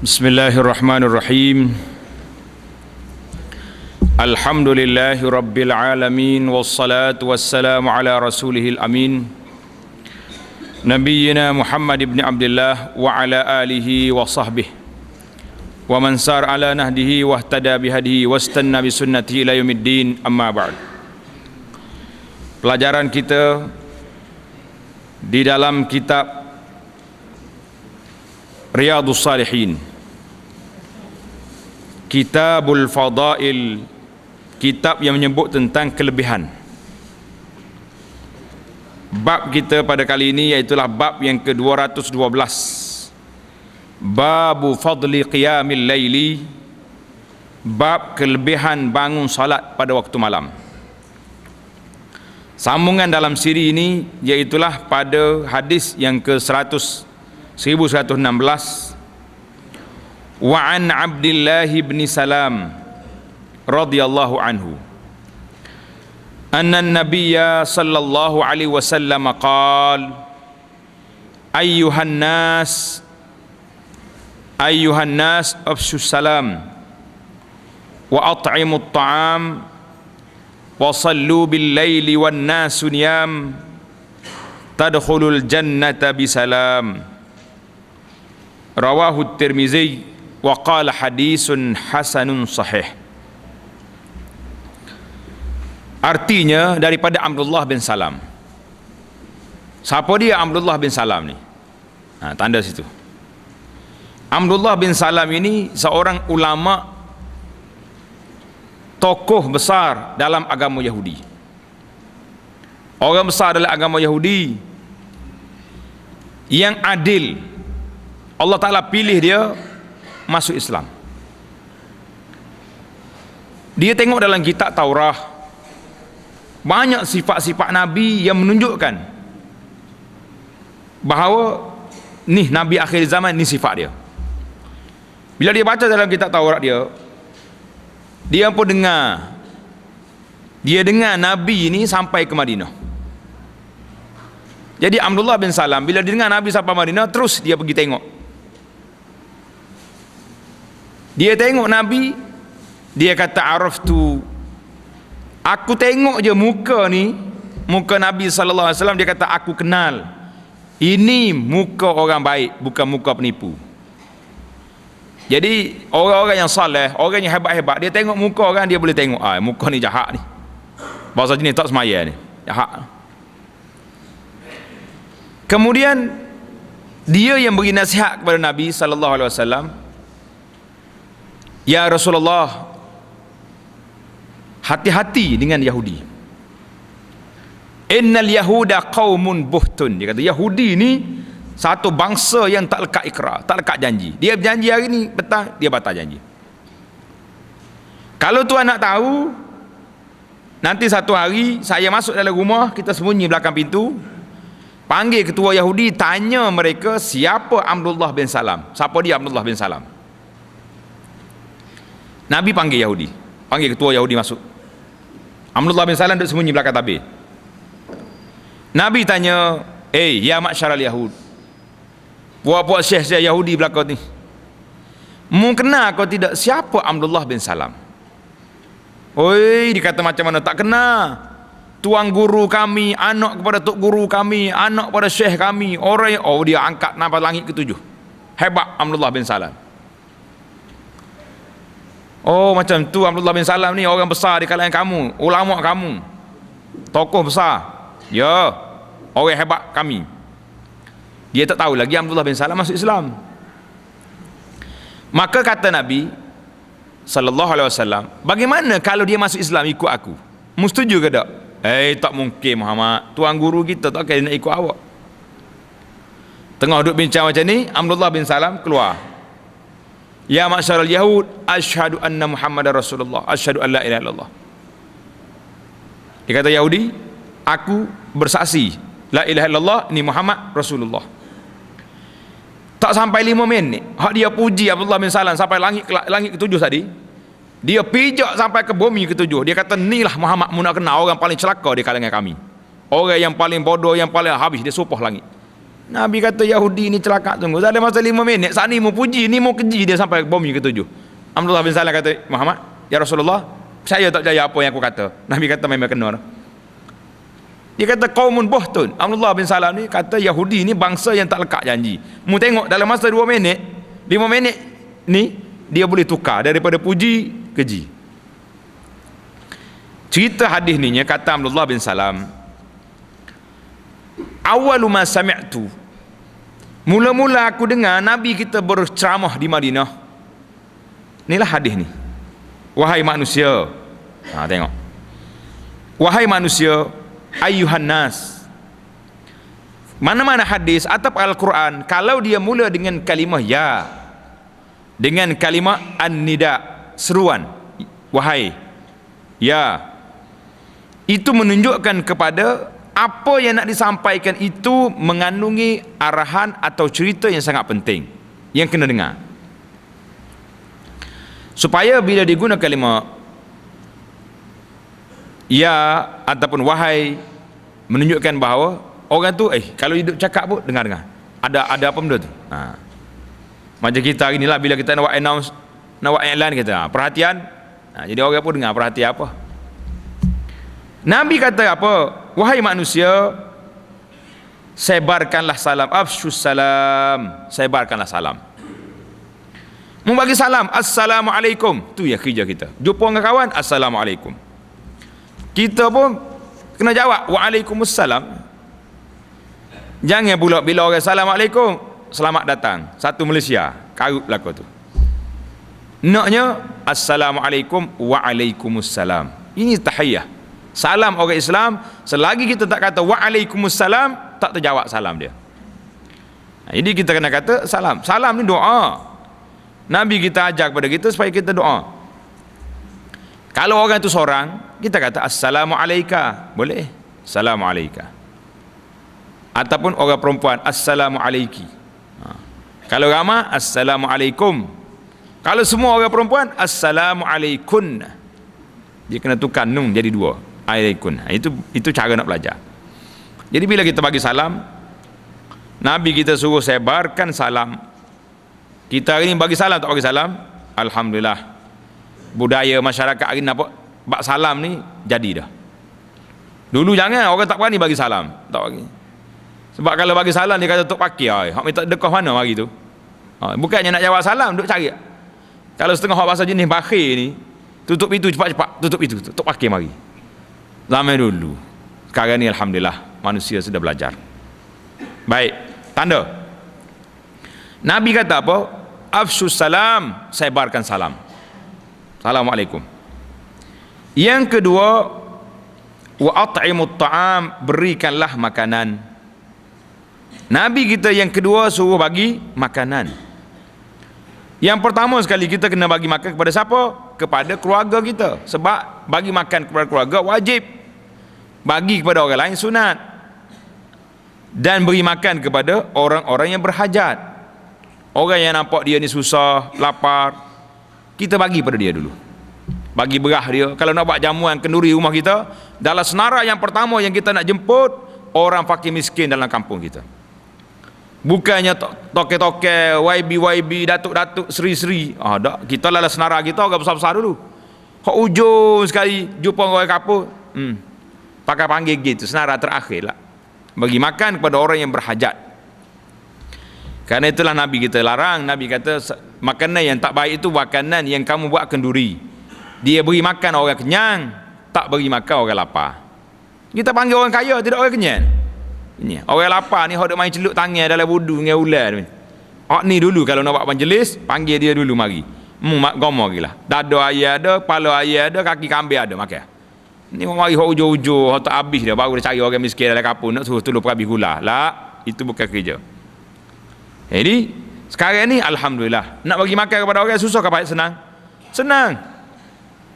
Bismillahirrahmanirrahim. Alhamdulillahi rabbil alamin, wassalatu wassalamu ala rasulihil amin, nabiyyina Muhammad ibn Abdullah wa ala alihi wa sahbihi wa man sar ala nahdihi wa ihtada bihadihi wastanna bi sunnatihi ila yaumiddin, amma ba'd. Pelajaran kita di dalam kitab Riyadhus Shalihin, Kitabul Fadail, kitab yang menyebut tentang kelebihan. Bab kita pada kali ini iaitulah bab yang ke-212, Babu Fadli Qiyamil Laili, bab kelebihan bangun salat pada waktu malam. Sambungan dalam siri ini iaitulah pada hadis yang ke-1116, wa an Abdullah bin Salam radhiyallahu anhu anna an-nabiyya sallallahu alaihi wasallam qala ayyuhan nas afshu salam wa at'imu at-ta'am wa sallu bil laili wan nasu niyam tadkhulul jannata bisalam. Rawahu Tirmizi wa qala hadisun hasanun sahih. Artinya daripada Abdullah bin Salam. Siapa dia Abdullah bin Salam ni? Tanda situ. Abdullah bin Salam ini seorang ulama, tokoh besar dalam agama Yahudi. Orang besar dalam agama Yahudi yang adil. Allah Ta'ala pilih dia masuk Islam. Dia tengok dalam kitab Taurah banyak sifat-sifat Nabi yang menunjukkan bahawa ni Nabi akhir zaman, ni sifat dia. Bila dia baca dalam kitab Taurat dia pun dengar, dia dengar Nabi ini sampai ke Madinah. Jadi Abdullah bin Salam bila dia dengar Nabi sampai Madinah, terus dia pergi tengok. Dia tengok Nabi, dia kata araftu, aku tengok je muka ni, muka Nabi sallallahu alaihi wasallam, dia kata aku kenal ini muka orang baik, bukan muka penipu. Jadi orang-orang yang saleh, orang yang hebat-hebat, dia tengok muka orang, dia boleh tengok muka ni jahat ni, bahasa jenis tak semaya ni, jahat. Kemudian dia yang beri nasihat kepada Nabi sallallahu alaihi wasallam, ya Rasulullah, hati-hati dengan Yahudi. Innal yahuda qaumun buhtun. Dia kata Yahudi ni satu bangsa yang tak lekat ikrar, tak lekat janji. Dia berjanji hari ni, petang dia batal janji. Kalau tuan nak tahu, nanti satu hari saya masuk dalam rumah, kita sembunyi belakang pintu, panggil ketua Yahudi, tanya mereka siapa Abdullah bin Salam, siapa dia Abdullah bin Salam. Nabi panggil Yahudi, panggil ketua Yahudi masuk. Abdullah bin Salam duduk sembunyi belakang tabir. Nabi tanya, ya ma'syaral Yahud, puak-puak syekh Yahudi belakang ni, mu kenal kau tidak siapa Abdullah bin Salam? Oi, dia kata macam mana tak kenal? Tuan guru kami, anak kepada tok guru kami, anak kepada syekh kami, orang dia angkat nampak langit ke-7. Hebat Abdullah bin Salam. Oh, macam tu Abdullah bin Salam ni orang besar di kalangan kamu, ulama kamu, tokoh besar. Ya, orang hebat kami. Dia tak tahu lagi Abdullah bin Salam masuk Islam. Maka kata Nabi sallallahu alaihi wasallam, bagaimana kalau dia masuk Islam ikut aku? Mu setuju ke tak? Tak mungkin Muhammad, tuan guru kita tak akan nak ikut awak. Tengah duduk bincang macam ni, Abdullah bin Salam keluar. Ya ma'syaral Yahud, asyhadu anna Muhammadar Rasulullah, asyhadu an la ilaha illallah. Dia kata Yahudi, aku bersaksi la ilaha illallah, ni Muhammad Rasulullah. Tak sampai 5 minit, hak dia puji Abdullah bin Salam sampai langit ke-7 tadi. Dia pijak sampai ke bumi ke-7. Dia kata, inilah Muhammad mu nak kenal, orang paling celaka di kalangan kami. Orang yang paling bodoh, yang paling habis, dia sumpah langit. Nabi kata Yahudi ni celaka sungguh. Dalam masa 5 minit, saat ni mau puji, ni mau keji dia sampai bumi ke-7. Abdullah bin Salam kata, Muhammad, ya Rasulullah, saya tak percaya apa yang aku kata. Nabi kata memang kena. Dia kata qaumun buhtun. Abdullah bin Salam ni kata Yahudi ni bangsa yang tak lekat janji. Mu tengok dalam masa 2 minit, 5 minit ni dia boleh tukar daripada puji keji. Cerita hadis ni kata Abdullah bin Salam, awalu ma sami'tu, mula-mula aku dengar Nabi kita berceramah di Madinah. Inilah hadis ni. Wahai manusia, tengok. Wahai manusia, ayyuhan nas. Mana-mana hadis atau Al-Quran, kalau dia mula dengan kalimah ya, dengan kalimah an-nida, seruan, wahai, ya, itu menunjukkan kepada apa yang nak disampaikan itu mengandungi arahan atau cerita yang sangat penting yang kena dengar. Supaya bila digunakan kalimah ya ataupun wahai, menunjukkan bahawa orang tu kalau hidup cakap pun dengar-dengar. Ada apa benda tu? Macam kita hari ni lah, bila kita nak buat announce, nak buat iklan kita, perhatian. Jadi orang pun dengar perhatian apa. Nabi kata apa? Wahai manusia, sebarkanlah salam, afshus salam, sebarkanlah salam. Membagi salam, assalamualaikum, tu ya kerja kita. Jumpa dengan kawan, assalamualaikum. Kita pun kena jawab waalaikumsalam. Jangan pula bila orang assalamualaikum, selamat datang, satu Malaysia, karut belaka tu. Naknya assalamualaikum waalaikumsalam. Ini tahiyah. Salam orang Islam, selagi kita tak kata waalaikumsalam, tak terjawab salam dia. Jadi kita kena kata salam. Salam ni doa. Nabi kita ajar kepada kita supaya kita doa. Kalau orang itu seorang, kita kata assalamualaika, boleh. Assalamualaika. Ataupun orang perempuan, assalamualaiki. Kalau ramai, assalamualaikum. Kalau semua orang perempuan, assalamualaikun. Dia kena tukar nun jadi 2. Alaikun. Itu cara nak belajar. Jadi bila kita bagi salam, Nabi kita suruh sebarkan salam. Kita hari ni bagi salam tak bagi salam, alhamdulillah. Budaya masyarakat hari ni bak salam ni jadi dah. Dulu jangan, orang tak berani bagi salam, tak bagi. Sebab kalau bagi salam dia kata tok pakai, hak minta dekah mana mari tu. Bukannya nak jawab salam, duk cari. Kalau setengah hak bahasa jenis bakhir ni, tutup pintu cepat-cepat, tutup pintu, tok pakai mari. Zaman dulu. Sekarang ni alhamdulillah manusia sudah belajar. Baik, tanda. Nabi kata apa? Afshus salam, sebarkan salam. Assalamualaikum. Yang kedua, wa at'imut ta'am, berikanlah makanan. Nabi kita yang kedua suruh bagi makanan. Yang pertama sekali kita kena bagi makan kepada siapa? Kepada keluarga kita. Sebab bagi makan kepada keluarga wajib. Bagi kepada orang lain sunat. Dan beri makan kepada orang-orang yang berhajat. Orang yang nampak dia ni susah, lapar, kita bagi pada dia dulu. Bagi berah dia. Kalau nak buat jamuan kenduri rumah kita, dalam senara yang pertama yang kita nak jemput orang fakir miskin dalam kampung kita. Bukannya toke-toke, YB, datuk-datuk, seri-seri. Tak. Kita lah senara kita orang besar-besar dulu. Hak ujung sekali jumpa orang kapur, pakai panggil gitu, senara terakhir lah. Bagi makan kepada orang yang berhajat. Karena itulah Nabi kita larang. Nabi kata makanan yang tak baik itu makanan yang kamu buat kenduri. Dia beri makan orang kenyang, tak beri makan orang lapar. Kita panggil orang kaya, tidak orang kenyang. Ini orang lapar ni hok duk main celup tangan dalam wudu dengan ular. Hok ni dulu kalau nak buat majlis, panggil dia dulu mari. Mak gomo gilah. Dada ayah ada, kepala ayah ada, kaki kambing ada makan. Ni mari hok ujung-ujung, hok tak habis dah baru dia cari orang miskin dalam kampung nak suruh tolong perhabis gula. Lah, itu bukan kerja. Jadi sekarang ni alhamdulillah nak bagi makan kepada orang susah ke baik senang? Senang.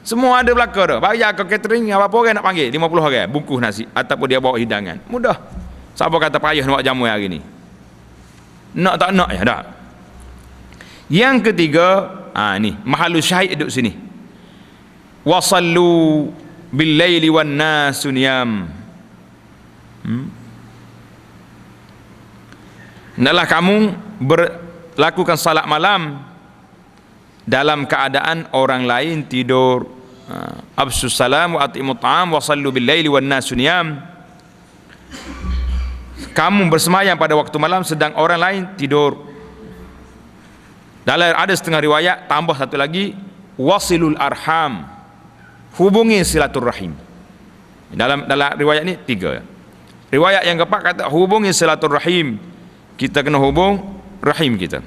Semua ada belaka dah. Bayar ke catering apa-apa orang nak panggil 50 orang bungkus nasi ataupun dia bawa hidangan. Mudah. Siapa kata payah nak buat jamu hari ni? Nak tak nak ya dah. Yang ketiga, ni mahallu syahid duduk sini. Wasallu bil laili wan nasu niyam. hendaklah kamu berlakukan salat malam dalam keadaan orang lain tidur. Absus salam wa atimut ta'am wa sallu bil laili wan nasu niyam. Kamu bersemayam pada waktu malam sedang orang lain tidur. Dalam ada setengah riwayat tambah satu lagi, wasilul arham, hubungi silaturrahim. Dalam riwayat ini 3. Riwayat yang keempat kata hubungi silaturrahim. Kita kena hubung rahim kita.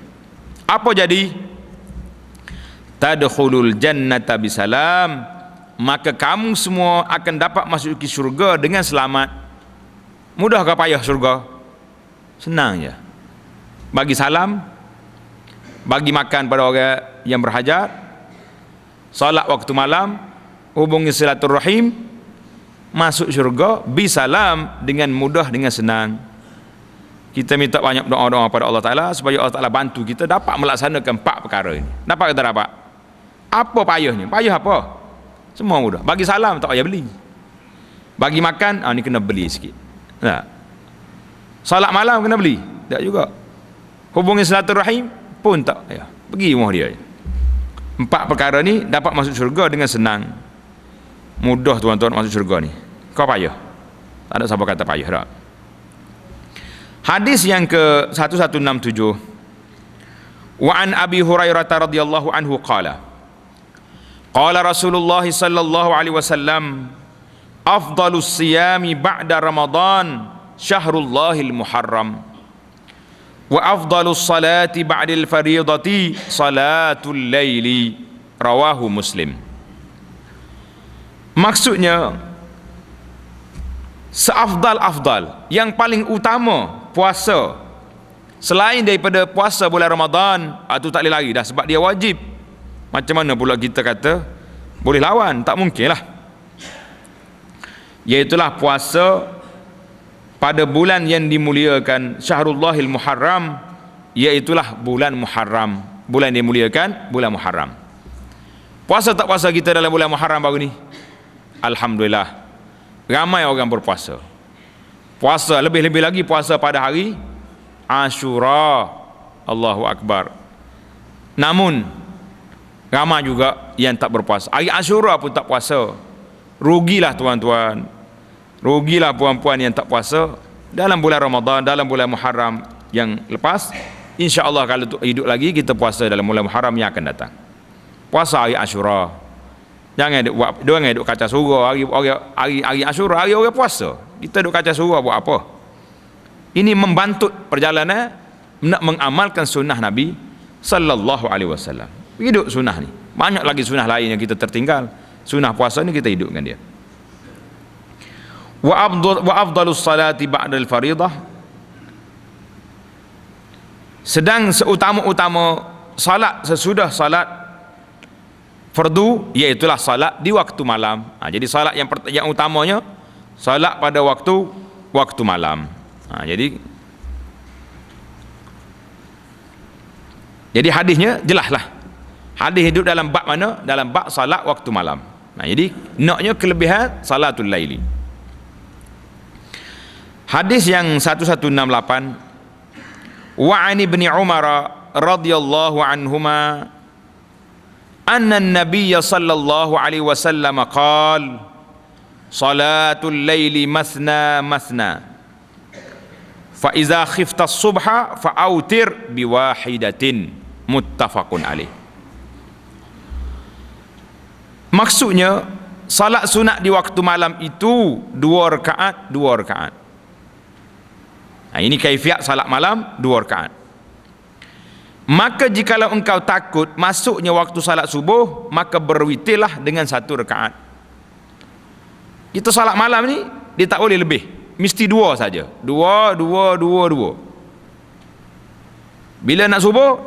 Apa jadi? Tadkhulul jannata bisalam, maka kamu semua akan dapat masuk ke syurga dengan selamat. Mudah ke payah syurga? Senang je. Bagi salam, bagi makan pada orang yang berhajat, salat waktu malam, hubungi silaturrahim, masuk syurga bisalam, dengan mudah, dengan senang. Kita minta banyak doa-doa pada Allah Ta'ala supaya Allah Ta'ala bantu kita dapat melaksanakan 4 perkara ini. Dapat kita dapat? Apa payahnya? Payah apa? Semua mudah. Bagi salam tak payah beli. Bagi makan, ni kena beli sikit. Nah. Salat malam kena beli? Tak juga. Hubungi silaturrahim pun tak payah. Pergi rumah dia. 4 perkara ni dapat masuk syurga dengan senang. Mudah tuan-tuan masuk syurga ni. Kau payah? Tak ada siapa kata payah tak. Hadis yang ke 1167. Wa an Abi Hurairah radhiyallahu anhu qala qala Rasulullah sallallahu alaihi wasallam afdalus siyami ba'da Ramadan syahrullahil muharram wa afdalus salati ba'dal fariidati salatul laili, rawahu Muslim. Maksudnya seafdal-afdal, yang paling utama puasa selain daripada puasa bulan Ramadan, itu tak boleh lari dah sebab dia wajib. Macam mana pula kita kata boleh lawan? Tak mungkin lah. Iaitulah puasa pada bulan yang dimuliakan Syahrullahil Muharram, iaitulah bulan Muharram, bulan yang dimuliakan, bulan Muharram. Puasa tak puasa kita dalam bulan Muharram baru ni? Alhamdulillah, ramai orang berpuasa. Puasa, lebih-lebih lagi puasa pada hari Ashura. Allahu Akbar. Namun ramai juga yang tak berpuasa. Hari Ashura pun tak puasa. Rugilah tuan-tuan, rugilah puan-puan yang tak puasa dalam bulan Ramadan, dalam bulan Muharram yang lepas. InsyaAllah kalau hidup lagi, kita puasa dalam bulan Muharram yang akan datang. Puasa hari Ashura. Jangan duk kaca surah hari Ashura, hari orang puasa. Kita duk kaca surah buat apa? Ini membantut perjalanan nak mengamalkan sunnah Nabi sallallahu alaihi wasallam. Hidup sunnah ni. Banyak lagi sunnah lain yang kita tertinggal. Sunnah puasa ni kita hidupkan dia. Wa afdalus salati ba'dal fariidah, sedang seutama-utama salat sesudah salat fardu, iaitulah salat di waktu malam. Jadi salat yang utamanya salat pada waktu malam. Jadi hadisnya jelaslah. Hadis hidup dalam bab mana? Dalam bab salat waktu malam. Jadi naknya kelebihan salatul laili. Hadis yang 1168, wa an ibni Umar radhiyallahu anhuma anna an-nabiy sallallahu alaihi wasallam qala salatul laili mathna mathna fa iza khifta as-subha fa autir bi wahidatin, muttafaqun alaih. Maksudnya salat sunat di waktu malam itu 2 rakaat. Ini kaifiat salat malam 2 rakaat. Maka jikalau engkau takut masuknya waktu salat subuh, maka berwitirlah dengan 1 rakaat. Kita salat malam ni dia tak boleh lebih, mesti 2 saja. 2. Bila nak subuh,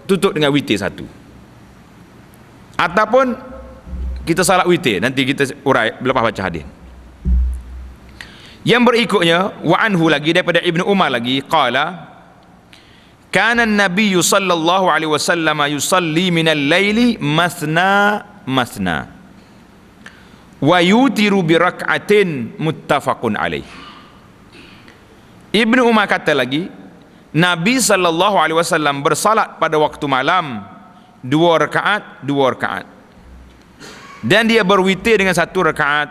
tutup dengan witir 1. Ataupun kita salat witir, nanti kita urai lepas baca hadis. Yang berikutnya, wa anhu lagi daripada Ibnu Umar lagi, qala kana an-nabiy sallallahu alaihi wasallam yusalli minal laili mathna wa yutiru bi rak'atin, muttafaqun alaih. Ibnu Umar kata lagi, Nabi SAW bersalat pada waktu malam 2 rakaat, 2 rakaat. Dan dia berwitir dengan 1 rakaat.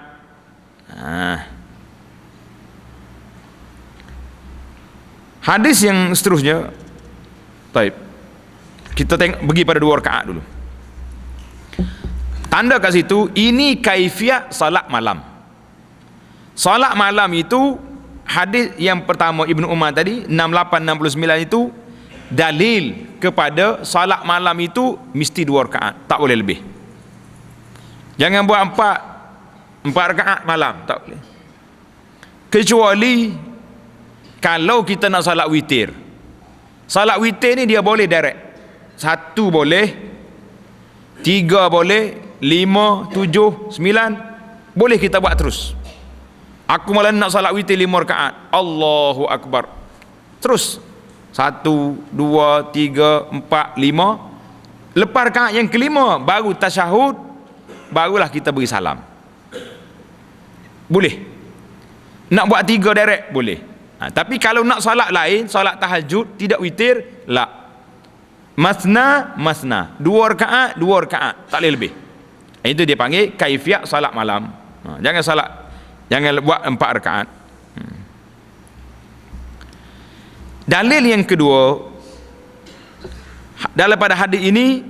Hadis yang seterusnya, baik, kita tengok pergi pada 2 rakaat dulu. Tanda kat situ, ini kaifiat salat malam. Salat malam itu, hadis yang pertama Ibnu Umar tadi 68-69 itu dalil kepada salat malam itu mesti 2 rakaat, tak boleh lebih. Jangan buat 4 rakaat malam, tak boleh. Kecuali kalau kita nak salat witir. Salat witir ni dia boleh direct. 1 boleh, 3 boleh, 5, 7, 9 boleh kita buat terus. Aku malah nak salat witir 5 rakaat, Allahu Akbar, terus 1, 2, 3, 4, 5. Lepas rakaat yang kelima baru tasyahud, barulah kita beri salam. Boleh. Nak buat 3 direct boleh. Tapi kalau nak salat lain, salat tahajud tidak witir, la. Masna 2 rakaat, 2 rakaat, tak boleh lebih. Itu dia panggil kaifiat salat malam. Jangan buat 4 rakaat. Dalil yang kedua, daripada hadis ini,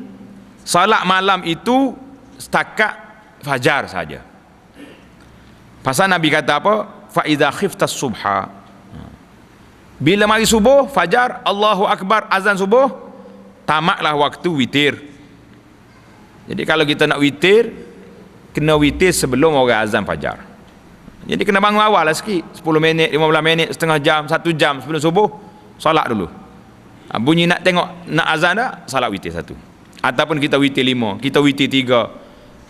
salat malam itu setakat fajar saja. Pasal Nabi kata apa? Fa idza khiftas subha. Bila mari subuh, fajar, Allahu Akbar, azan subuh, tamatlah waktu witir. Jadi kalau kita nak witir, kena witir sebelum orang azan fajar. Jadi kena bangun awal lah sikit, 10 minit, 15 minit, setengah jam, 1 jam sebelum subuh, solat dulu. Bunyi nak tengok nak azan dah, salat witir 1. Ataupun kita witir 5, kita witir 3.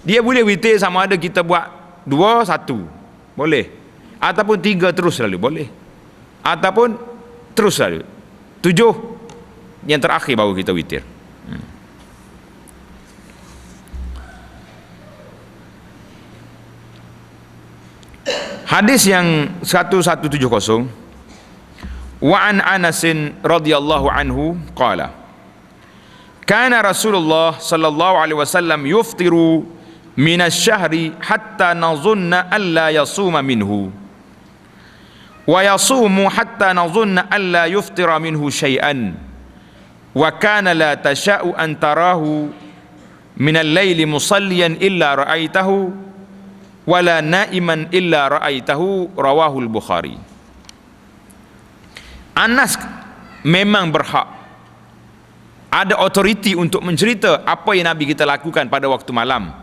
Dia boleh witir sama ada kita buat 2, 1, boleh. Ataupun 3 terus lalu, boleh. Ataupun terus lalu 7, yang terakhir baru kita witir. Hadis yang 1170, wa an Anas radhiyallahu anhu qala kana Rasulullah sallallahu alaihi wasallam yuftiru min asy-syahri hatta nazunna alla yasuma minhu wa yasumu hatta nazunna alla yuftira minhu syai'an wa kana la tasha'u an tarahu min al-laili musalliyan illa ra'aitahu wala na'iman illa ra'aitahu, rawahul Bukhari. Anas memang berhak, ada otoriti untuk mencerita apa yang Nabi kita lakukan pada waktu malam.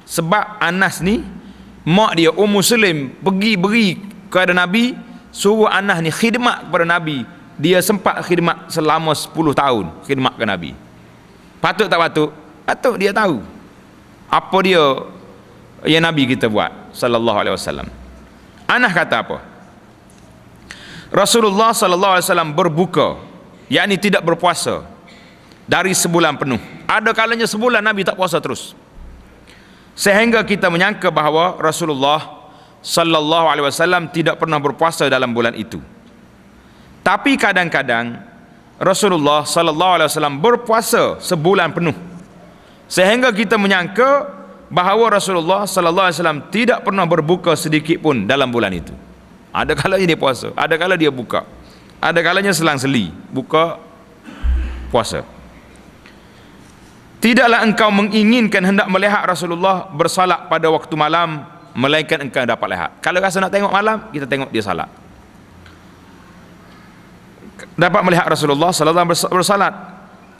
Sebab Anas ni, mak dia Muslim pergi beri kepada Nabi, suruh Anas ni khidmat kepada Nabi. Dia sempat khidmat selama 10 tahun khidmat ke Nabi. Patut tak patut? Patut dia tahu apa dia yang Nabi kita buat sallallahu alaihi wasallam. Anas kata apa? Rasulullah sallallahu alaihi wasallam berbuka, yakni tidak berpuasa dari sebulan penuh. Ada kalanya sebulan Nabi tak puasa terus. Sehingga kita menyangka bahawa Rasulullah sallallahu alaihi wasallam tidak pernah berpuasa dalam bulan itu. Tapi kadang-kadang Rasulullah sallallahu alaihi wasallam berpuasa sebulan penuh. Sehingga kita menyangka bahawa Rasulullah sallallahu alaihi wasallam tidak pernah berbuka sedikit pun dalam bulan itu. Ada kalanya dia puasa, ada kala dia buka, ada kalanya selang-seli buka puasa. Tidaklah engkau menginginkan hendak melihat Rasulullah bersalat pada waktu malam, melainkan engkau dapat lihat. Kalau rasa nak tengok malam, kita tengok dia salat. Dapat melihat Rasulullah sallallahu alaihi wasallam bersalat.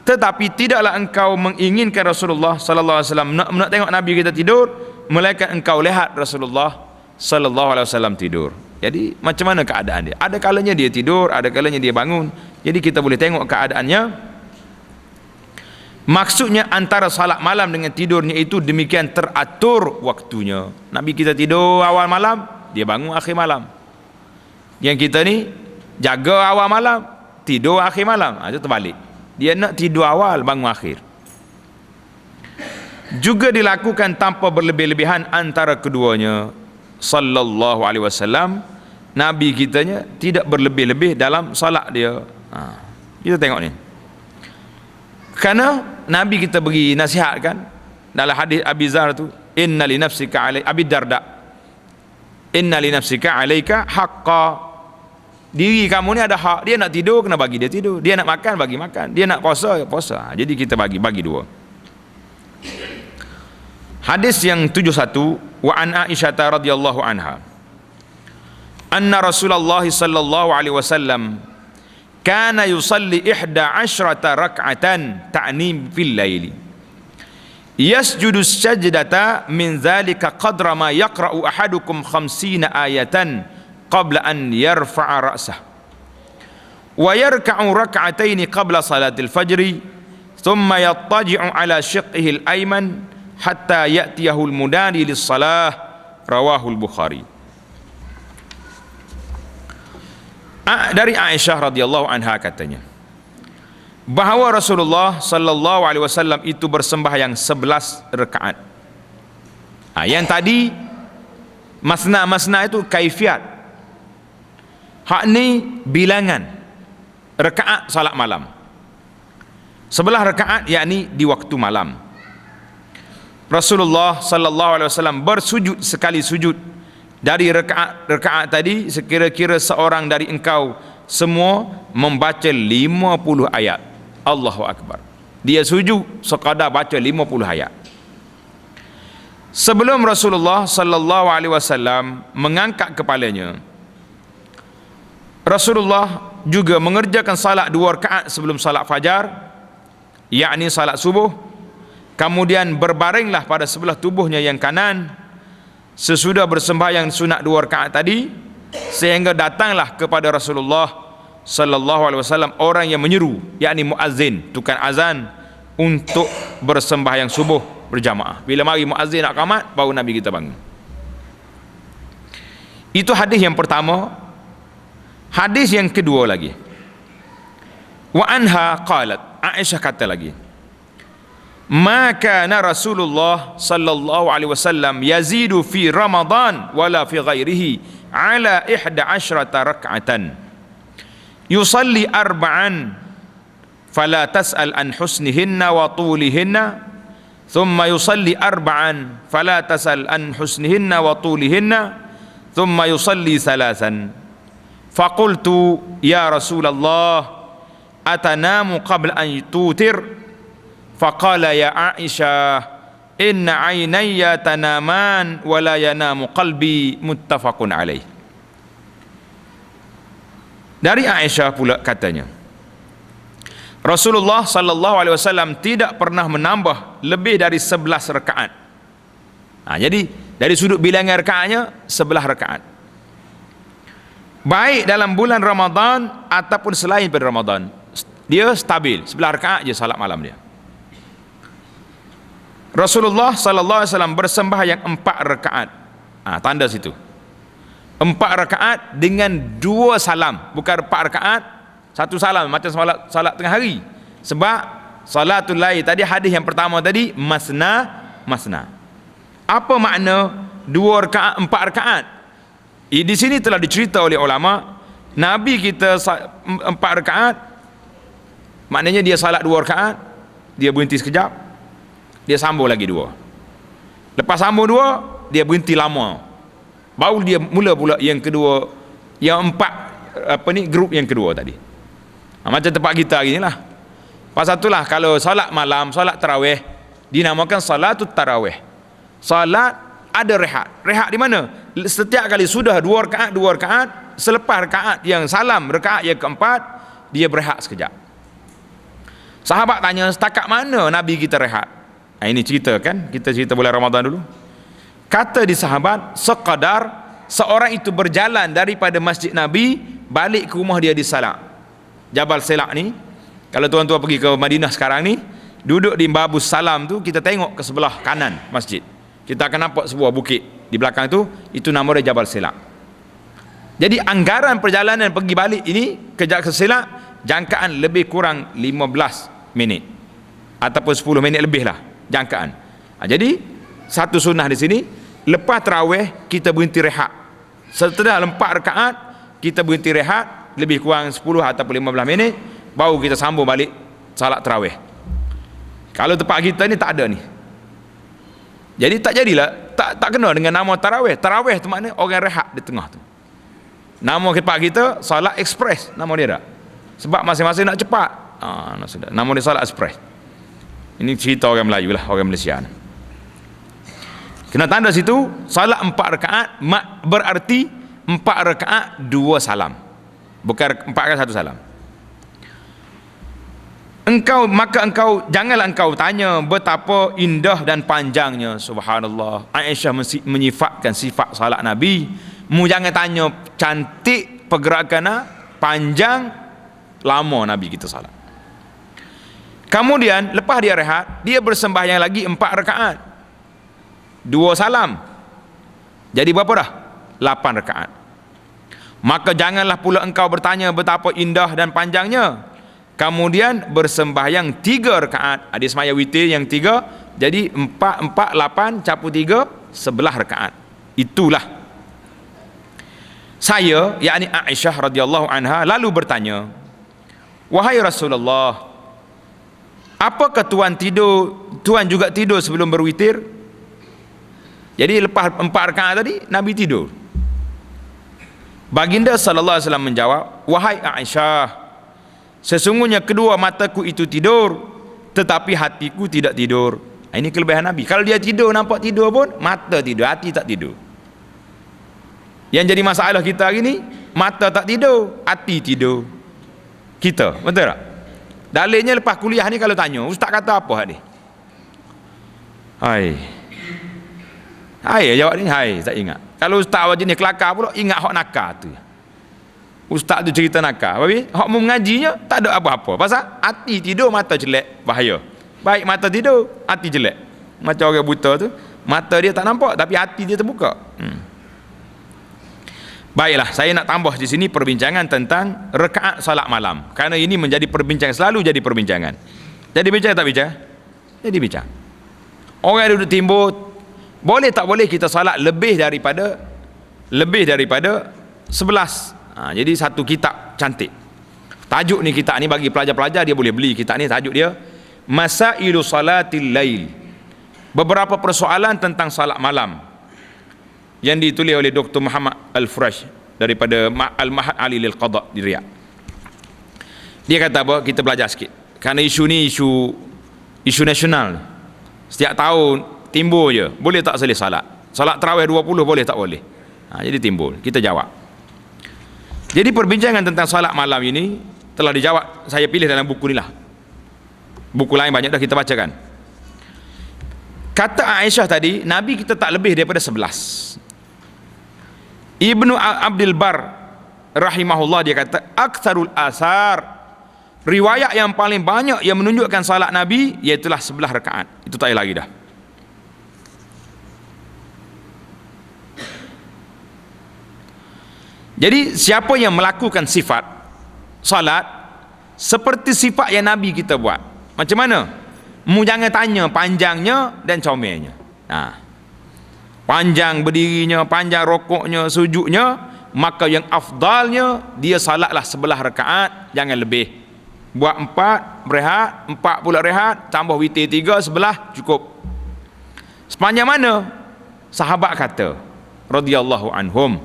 Tetapi tidaklah engkau menginginkan Rasulullah sallallahu alaihi wasallam nak tengok Nabi kita tidur, melainkan engkau lihat Rasulullah sallallahu alaihi wasallam tidur. Jadi macam mana keadaan dia? Ada kalanya dia tidur, ada kalanya dia bangun. Jadi kita boleh tengok keadaannya. Maksudnya antara salat malam dengan tidurnya itu demikian teratur waktunya. Nabi kita tidur awal malam, dia bangun akhir malam. Yang kita ni jaga awal malam, tidur akhir malam. Itu terbalik. Dia nak tidur awal, bangun akhir. Juga dilakukan tanpa berlebih-lebihan antara keduanya. Sallallahu alaihi wasallam, Nabi kitanya tidak berlebih-lebih dalam salat dia. Kita tengok ni. Kerana Nabi kita bagi nasihat kan dalam hadis Abi Dzar tu, inna li nafsika alai Abi Darda, inna li nafsika alaika haqqa. Diri kamu ni ada hak. Dia nak tidur, kena bagi dia tidur. Dia nak makan, bagi makan. Dia nak puasa, puasa. Jadi kita bagi dua. Hadis yang 71, wa an Aisyah radhiyallahu anha anna Rasulullah sallallahu alaihi wasallam kana yusalli 11 rak'atan ta'nim fil laili yasjudu sajdata min dhalika qadra ma yaqra'u ahadukum 50 ayatan qabla an yarfa'a ra'sah wa yarka'u rak'ataini qabla salatil fajri thumma yattaji'u ala shiqqihi al-ayman hatta ya'tiyahu al-mudani lis-salah, rawahul Bukhari. Dari Aisyah radhiyallahu anha katanya bahawa Rasulullah sallallahu alaihi wasallam itu bersembahyang 11 rakaat. Yang tadi masna itu kaifiat. Hak ni bilangan rakaat salat malam. 11 rakaat yakni di waktu malam. Rasulullah sallallahu alaihi wasallam bersujud sekali sujud. Dari rakaat tadi sekira-kira seorang dari engkau semua membaca 50 ayat. Allahu Akbar. Dia sujud sekadar baca 50 ayat. Sebelum Rasulullah sallallahu alaihi wasallam mengangkat kepalanya, Rasulullah juga mengerjakan salat 2 rakaat sebelum salat fajar, yakni salat subuh. Kemudian berbaringlah pada sebelah tubuhnya yang kanan sesudah bersembahyang sunat 2 rakaat tadi, sehingga datanglah kepada Rasulullah sallallahu alaihi wasallam orang yang menyeru, yakni muazzin, tukang azan, untuk bersembahyang subuh berjamaah. Bila mari muazzin nak qamat, baru Nabi kita bangun. Itu hadis yang pertama. Hadis yang kedua lagi, wa anha qalat, Aisyah kata lagi, ma kana Rasulullah sallallahu alaihi wasallam yazidu fi Ramadan wala fi ghairihi ala 11 rak'atan yusalli arba'an fala tas'al an husnihinna wa tulihinna thumma yusalli arba'an fala tas'al an husnihinna wa tulihinna thumma yusalli thalathan. Faqultu ya Rasulullah atanamu qabla an tutir? Faqala ya Aisyah inna aynayya tanaman wa la yanamu qalbi, muttafaqun alaih. Dari Aisyah pula katanya, Rasulullah sallallahu alaihi wasallam tidak pernah menambah lebih dari 11 rakaat. Jadi dari sudut bilangan rakaatnya 11 rakaat. Baik dalam bulan Ramadan ataupun selain pada Ramadan, dia stabil 11 rakaat je salat malam dia. Rasulullah sallallahu alaihi wasallam bersembahyang 4 rakaat. Tanda situ. 4 rakaat dengan 2 salam, bukan 4 rakaat 1 salam macam salat tengah hari. Sebab salatul lail tadi, hadis yang pertama tadi masna. Apa makna 2 rakaat 4 rakaat? Di sini telah dicerita oleh ulama, Nabi kita 4 rakaat, maknanya dia salat 2 rakaat, dia berhenti sekejap, dia sambung lagi 2. Lepas sambung 2, dia berhenti lama, baru dia mula pula yang kedua, yang 4 grup yang kedua tadi. Macam tempat kita hari ni lah. Pasal itulah kalau salat malam, salat tarawih dinamakan salatut tarawih. Salat ada rehat. Rehat di mana? Setiap kali sudah 2 rakaat, selepas rakaat yang salam, rakaat yang keempat, dia berehat sekejap. Sahabat tanya, setakat mana Nabi kita rehat? Ini cerita kan, kita cerita bulan Ramadan dulu. Kata di sahabat, sekadar seorang itu berjalan daripada masjid Nabi balik ke rumah dia di Salak, Jabal Selak ni. Kalau tuan-tuan pergi ke Madinah sekarang ni, duduk di Babus Salam tu, kita tengok ke sebelah kanan masjid, kita akan nampak sebuah bukit di belakang itu nama dia Jabal Selak. Jadi anggaran perjalanan pergi balik ini ke Jabal Selak jangkaan lebih kurang 15 minit ataupun 10 minit lebih lah jangkaan. Jadi satu sunnah di sini, lepas tarawih kita berhenti rehat. Setelah 4 rakaat kita berhenti rehat lebih kurang 10 ataupun 15 minit, baru kita sambung balik salat tarawih. Kalau tempat kita ni tak ada ni, jadi tak jadilah, tak kena dengan nama tarawih. Tarawih tu makna orang rehat di tengah tu. Nama tempat kita salat ekspres, nama dia tak, sebab masing-masing nak cepat. Nama dia salat ekspres. Ini cerita orang Melayu lah, orang Malaysia ni. Kena tanda situ, salat 4 rakaat berarti 4 rakaat 2 salam, bukan 4 rakaat 1 salam. Maka engkau janganlah engkau tanya betapa indah dan panjangnya. Subhanallah, Aisyah menyifatkan sifat salat Nabi. Mu jangan tanya cantik pergerakan, panjang, lama Nabi kita salat. Kemudian lepas dia rehat, dia bersembahyang lagi 4 rakaat 2 salam. Jadi berapa dah? 8 rakaat. Maka janganlah pula engkau bertanya betapa indah dan panjangnya. Kemudian bersembahyang 3 rakaat. Ada semaya witir yang 3, jadi 4, 8 campur 3, 11 rakaat. Itulah. Saya, yakni Aisyah radhiyallahu anha, lalu bertanya, wahai Rasulullah, apakah Tuan juga tidur sebelum berwitir? Jadi lepas 4 rakaat tadi Nabi tidur. Baginda sallallahu alaihi wasallam menjawab, wahai Aisyah, sesungguhnya kedua mataku itu tidur, tetapi hatiku tidak tidur. Ini kelebihan Nabi. Kalau dia tidur, nampak tidur pun, mata tidur, hati tak tidur. Yang jadi masalah kita hari ni, mata tak tidur, hati tidur. Kita, betul tak? Dalilnya lepas kuliah ni kalau tanya, ustaz kata apa hari ni? Hai jawab ni, hai, tak ingat. Kalau ustaz awak jenis kelakar pula, ingat hak nakal tu. Ustaz tu cerita nakal, tapi hak mengajinya tak ada apa-apa. Pasal hati tidur, mata jelek, bahaya. Baik mata tidur, hati jelek. Macam orang buta tu, mata dia tak nampak tapi hati dia terbuka. Baiklah, saya nak tambah di sini perbincangan tentang rakaat salat malam, kerana ini menjadi perbincangan, selalu jadi perbincangan. Jadi bincang tak bincang? Jadi bincang. Orang yang duduk timbul, boleh tak boleh kita salat lebih daripada 11. Jadi satu kitab cantik. Tajuk ni, kitab ni bagi pelajar-pelajar dia boleh beli kitab ni. Tajuk dia Masailu Salatil Lail, beberapa persoalan tentang salat malam, yang ditulis oleh Dr. Muhammad Al-Furash daripada Al-Mahad Ali Lil-Qadha di Riyadh. Dia kata apa? Kita belajar sikit, kerana isu ni isu nasional. Setiap tahun timbul je, boleh tak salih salat tarawih 20, boleh tak boleh? Jadi timbul, kita jawab. Jadi perbincangan tentang salat malam ini telah dijawab, saya pilih dalam buku ni lah. Buku lain banyak dah kita bacakan. Kata Aisyah tadi, Nabi kita tak lebih daripada 11. Ibnu Abdul Bar rahimahullah, dia kata aktsarul asar, riwayat yang paling banyak yang menunjukkan salat Nabi iaitulah 11 rakaat. Itu tak lagi dah. Jadi siapa yang melakukan sifat salat seperti sifat yang Nabi kita buat, macam mana? Mu jangan tanya panjangnya dan comelnya. Panjang berdirinya, panjang rokoknya, sujudnya, maka yang afdalnya dia salatlah 11 rakaat, jangan lebih. Buat 4 berehat, 4 pula rehat, tambah witir 3, 11 cukup. Sepanjang mana? Sahabat kata radhiyallahu anhum,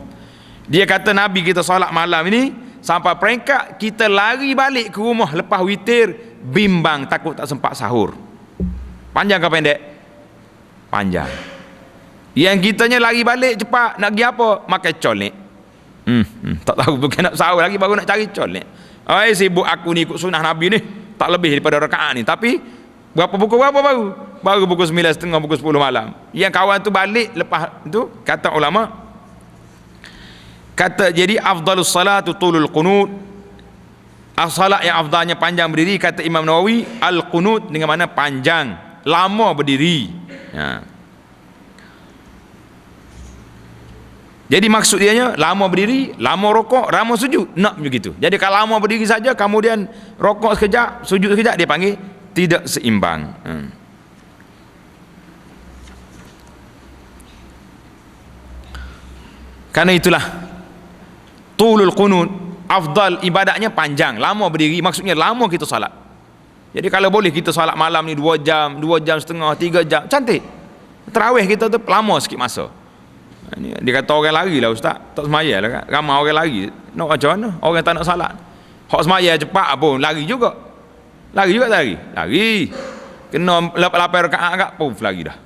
dia kata Nabi kita salat malam ini sampai peringkat kita lari balik ke rumah lepas witir, bimbang takut tak sempat sahur. Panjang ke pendek? Panjang. Yang kitanya lari balik cepat, nak pergi apa? Makan colek. Tak tahu, bukan nak sahur lagi baru nak cari colek. Sibuk aku ni ikut sunnah Nabi ni, tak lebih daripada rakaat ni. Tapi berapa baru pukul 9.30, pukul 10 malam. Yang kawan tu balik lepas tu, kata ulama, jadi afdalus salatu tulul qunut, salat yang afdalnya panjang berdiri, kata Imam Nawawi, al qunut dengan mana panjang, lama berdiri. Jadi maksud dianya lama berdiri, lama rokok, lama sujud, nak begitu. Jadi kalau lama berdiri saja kemudian rokok sekejap, sujud sekejap, dia panggil tidak seimbang. Karena itulah tulul qunut, afdal ibadatnya panjang, lama berdiri, maksudnya lama kita salat. Jadi kalau boleh kita salat malam ni 2 jam, 2 jam setengah, 3 jam, cantik. Tarawih kita tu lama sikit masa. Ini dia kata orang lari lah ustaz, tak semaya lah kan. Ramai orang lari. Nak macam mana? Orang tak nak salat. Hak semaya cepat pun lari juga. Lari juga tak lari? Lari. Kena 8 rakaat agak pun lari dah.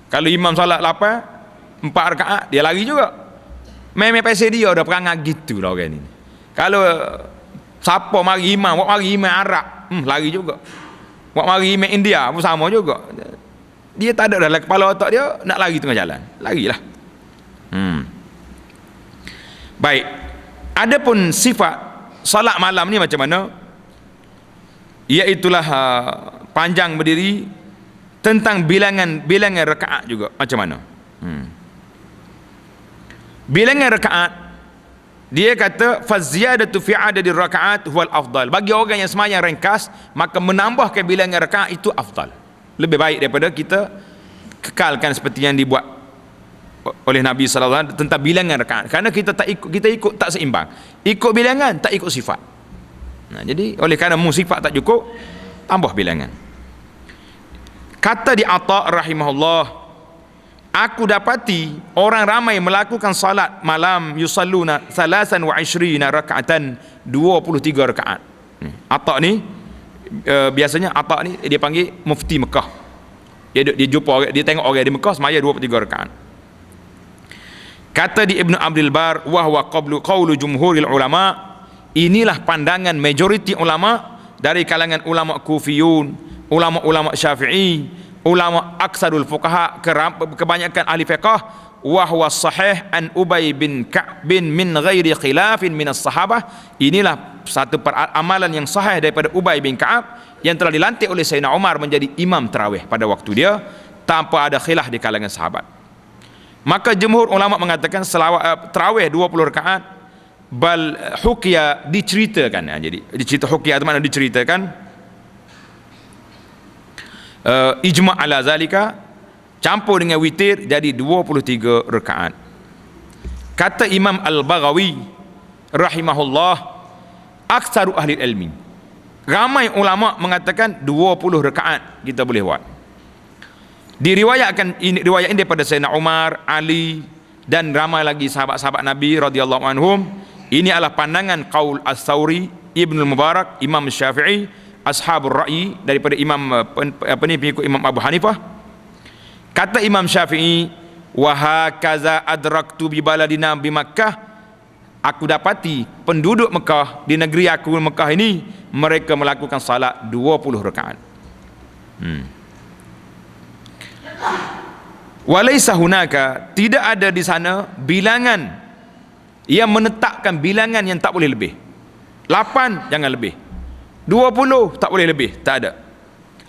Kalau imam salat 4 rakaat, dia lari juga. Memang pasal dia dah perangai gitu lah orang ni. Kalau siapa mari imam, buat mari imam Arab, lari juga. Buat mari imam India pun sama juga. Dia tak ada dalam kepala otak dia nak lari tengah jalan. Larilah. Baik. Adapun sifat salat malam ni macam mana? Iaitulah panjang berdiri, tentang bilangan rakaat juga macam mana. Bilangan rakaat, dia kata faziyadatu fi adadi rakaat huwal afdal. Bagi orang yang sembahyang ringkas, maka menambahkan bilangan rakaat itu afdal, lebih baik daripada kita kekalkan seperti yang dibuat oleh Nabi sallallahu alaihi wasallam tentang bilangan rakaat. Kerana kita ikut tak seimbang. Ikut bilangan, tak ikut sifat. Nah, jadi oleh kerana sifat tak cukup, tambah bilangan. Kata di Atha rahimahullah, aku dapati orang ramai melakukan salat malam yusalluna 23 rakaatan, 23 rakaat. Atha ni biasanya Atha ni dia panggil mufti Mekah. Dia jumpa orang, dia tengok orang di Mekah semaya 23 rakaat. Kata di Ibnu Abdul Bar, wa huwa qaulu jumhuril ulama, inilah pandangan majoriti ulama dari kalangan ulama Kufiyun, ulama-ulama Syafi'i, ulama aksarul fuqaha, kebanyakan ahli fiqh, wa huwa sahih an Ubay bin Ka'b min ghairi khilafin min as-sahabah. Inilah satu amalan yang sahih daripada Ubay bin Ka'ab yang telah dilantik oleh Sayyidina Umar menjadi imam tarawih pada waktu dia tanpa ada khilaf di kalangan sahabat. Maka jumhur ulama mengatakan tarawih 20 rakaat bal hukiya, diceritakan. Jadi dicerita hukiya itu mana diceritakan, ijma' ala zalika, campur dengan witir jadi 23 rakaat. Kata Imam Al-Baghawi rahimahullah, aktsaru ahli ilmi, ramai ulama mengatakan 20 rakaat kita boleh buat. Diriwayatkan riwayat ini daripada Sayyidina Umar, Ali dan ramai lagi sahabat-sahabat Nabi radhiyallahu anhum. Ini adalah pandangan qaul As-Sauri, Ibnu Mubarak, Imam Syafi'i, ashabur ra'yi daripada Imam pengikut Imam Abu Hanifah. Kata Imam Syafi'i, wa hakaza adraktu bi baladina bi Makkah, aku dapati penduduk Mekah, di negeri aku Mekah ini, mereka melakukan salat 20 rakaat. Walaysa hunaka, tidak ada di sana bilangan yang menetapkan bilangan yang tak boleh lebih. 8 jangan lebih, 20 tak boleh lebih, tak ada.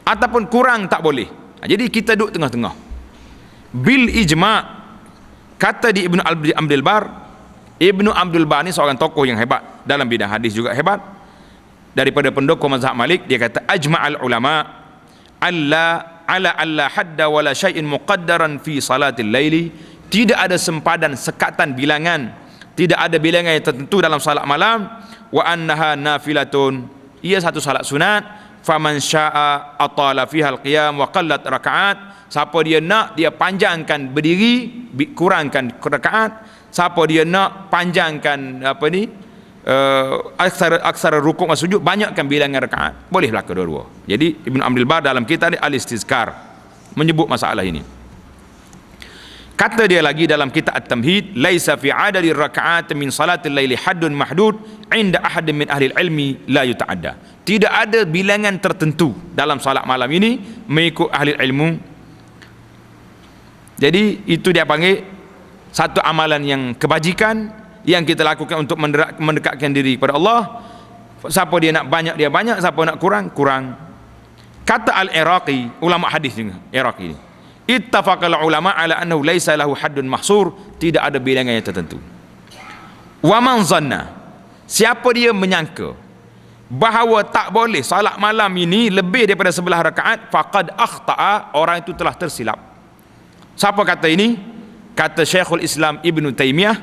Ataupun kurang tak boleh. Jadi kita duduk tengah-tengah. Bil ijma', kata di Ibnu Abdul Bar. Ibnu Abdul Bar ni seorang tokoh yang hebat dalam bidang hadis, juga hebat daripada pendokor mazhab Malik. Dia kata ajma'al ulama ala hadda wala syai'in muqaddaran fi salatil laili, tidak ada sempadan sekatan bilangan, tidak ada bilangan yang tertentu dalam salat malam. Wa annaha nafilatun, ia satu salat sunat. Faman syaa atala fiha alqiyam wa qallat rakaat, siapa dia nak dia panjangkan berdiri, kurangkan rakaat. Siapa dia nak panjangkan aksara rukuk dan sujud, banyakkan bilangan rakaat, boleh berlaku dua-dua. Jadi Ibn Abdul Bar dalam kitab Al-Istizkar menyebut masalah ini. Kata dia lagi dalam kitab At-Tamhid, laisa fi adadi rakaat min salatil laili haddun mahdud inda ahadin min ahli ilmi la yuta'adda. Tidak ada bilangan tertentu dalam salat malam ini mengikut ahli ilmu. Jadi itu dia panggil satu amalan yang kebajikan yang kita lakukan untuk mendekatkan diri kepada Allah. Siapa dia nak banyak dia banyak, siapa nak kurang kurang. Kata Al-Iraqi, ulama hadis juga Iraqi, ittafaqal ulama ala annahu laisa lahu haddun mahsur, tidak ada bilangan yang tertentu. Wa man zanna, siapa dia menyangka bahawa tak boleh salat malam ini lebih daripada 11 rakaat, faqad akhta'a, orang itu telah tersilap. Siapa kata ini? Kata Syekhul Islam Ibn Taymiyah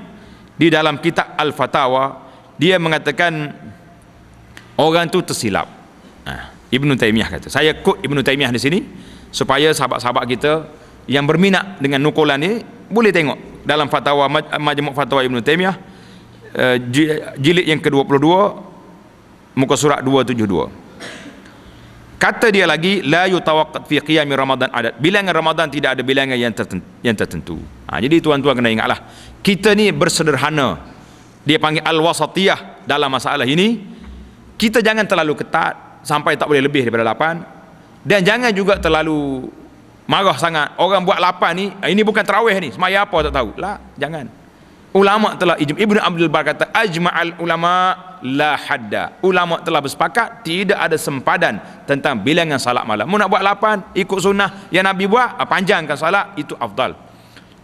di dalam kitab Al-Fatawa, dia mengatakan orang tu tersilap. Ibnu Taimiyah kata, saya quote Ibnu Taimiyah di sini supaya sahabat-sahabat kita yang berminat dengan nukulan ni boleh tengok dalam fatwa Majmu' Fatwa Ibnu Taimiyah jilid yang ke-22 muka surat 272. Kata dia lagi, la yutawaqqat fi qiyam Ramadan adat. Bilangan Ramadan tidak ada bilangan yang tertentu. Jadi tuan-tuan kena ingatlah, kita ni bersederhana. Dia panggil al-wasatiyah dalam masalah ini. Kita jangan terlalu ketat sampai tak boleh lebih daripada 8, dan jangan juga terlalu marah sangat. Orang buat 8 ni, ini bukan tarawih ni, semaya apa tak tahu. Lah, jangan. Ulama telah Ibnu Abdul Bar kata, ajma'al ulama la hadda. Ulama telah bersepakat tidak ada sempadan tentang bilangan salat malam. Mu nak buat 8 ikut sunnah yang Nabi buat, panjangkan salat, itu afdal.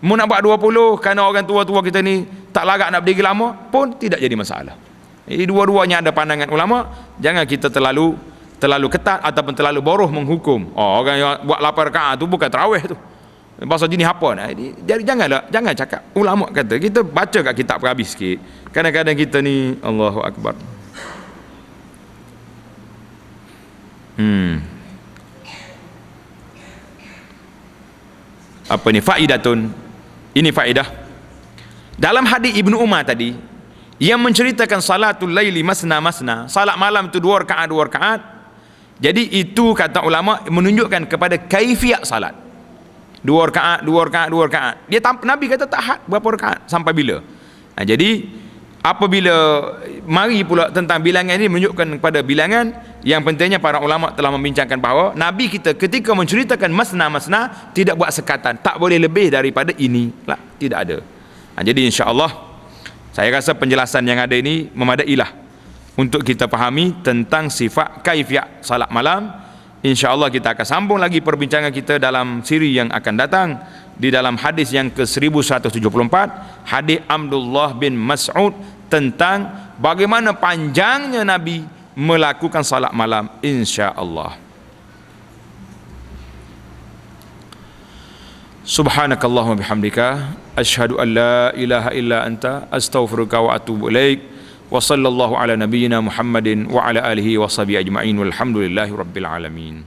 Mu nak buat 20 kerana orang tua-tua kita ni tak larat nak berdiri lama pun tidak jadi masalah. Jadi dua-duanya ada pandangan ulama. Jangan kita terlalu ketat ataupun terlalu boroh menghukum. Orang yang buat 8 rakaat tu bukan tarawih tu, bahasa jenis apa nak. Jadi jangan cakap. Ulama kata, kita baca kat kitab habis sikit. Kadang-kadang kita ni Allahu Akbar. Apa ni faidatun? Ini faedah. Dalam hadis Ibnu Umar tadi yang menceritakan salatul laili masna, salat malam itu 2 rakaat. Jadi itu kata ulama menunjukkan kepada kaifiat salat. 2 rakaat. Dia Nabi kata tak had berapa rakaat sampai bila. Jadi apabila mari pula tentang bilangan ini menunjukkan kepada bilangan yang pentingnya para ulama telah membincangkan bahawa Nabi kita ketika menceritakan masna tidak buat sekatan, tak boleh lebih daripada ini lah, tidak ada. Jadi insya-Allah saya rasa penjelasan yang ada ini memadailah untuk kita fahami tentang sifat kaifiat salat malam. InsyaAllah kita akan sambung lagi perbincangan kita dalam siri yang akan datang di dalam hadis yang ke-1174, hadis Abdullah bin Mas'ud tentang bagaimana panjangnya Nabi melakukan salat malam, insyaAllah. Subhanakallahumma bihamdika asyhadu an la ilaha illa anta astaghfiruka wa atubu ilaik. Wa sallallahu ala nabiyyina Muhammadin wa ala alihi wa sahbihi ajma'in walhamdulillahi rabbil alamin.